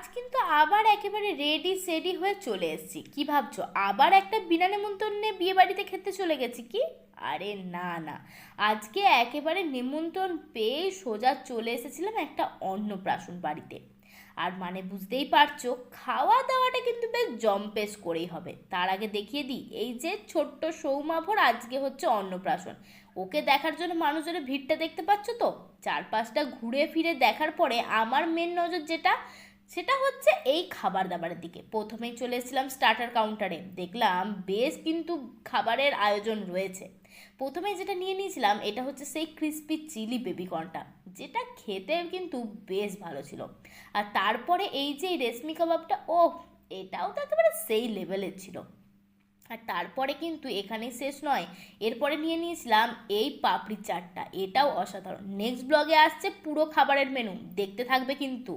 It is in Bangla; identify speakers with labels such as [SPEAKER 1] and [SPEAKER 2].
[SPEAKER 1] আজ কিন্তু আবার একেবারে রেডি সেডি হয়ে চলে এসেছি। কি ভাবছো আবার একটা বিনা নেমন্তন্নে বিয়ে বাড়িতে খেতে চলে গেছি কি? আরে না না, আজকে একেবারে নিমন্ত্রণ পেয়ে সোজা চলে এসেছিলাম একটা অন্নপ্রাশন বাড়িতে। আর মানে বুঝতেই পারছো, খাওয়া দাওয়াটা কিন্তু বেশ জম্পেশ করেই হবে। তার আগে দেখিয়ে দিই, এই যে ছোট্ট সৌমাভর আজকে হচ্ছে অন্নপ্রাশন। ওকে দেখার জন্য মানুষজনের ভিড়টা দেখতে পাচ্ছ তো। চারপাশটা ঘুরে ফিরে দেখার পরে আমার মেন নজর যেটা, সেটা হচ্ছে এই খাবার দাবারের দিকে। প্রথমেই চলে এসেছিলাম স্টার্টার কাউন্টারে, দেখলাম বেশ কিন্তু খাবারের আয়োজন রয়েছে। প্রথমে যেটা নিয়ে নিয়েছিলাম এটা হচ্ছে সেই ক্রিস্পি চিলি বেবিকর্নটা, যেটা খেতে কিন্তু বেশ ভালো ছিল। আর তারপরে এই যে রেশমি কাবাবটা, ওহ, এটাও তো একেবারে সেই লেভেলের ছিল। আর তারপরে কিন্তু এখানেই শেষ নয়, এরপরে নিয়ে নিয়েছিলাম এই পাপড়ি চাটটা, এটাও অসাধারণ। নেক্সট ব্লগে আসছে পুরো খাবারের মেনু, দেখতে থাকবে কিন্তু।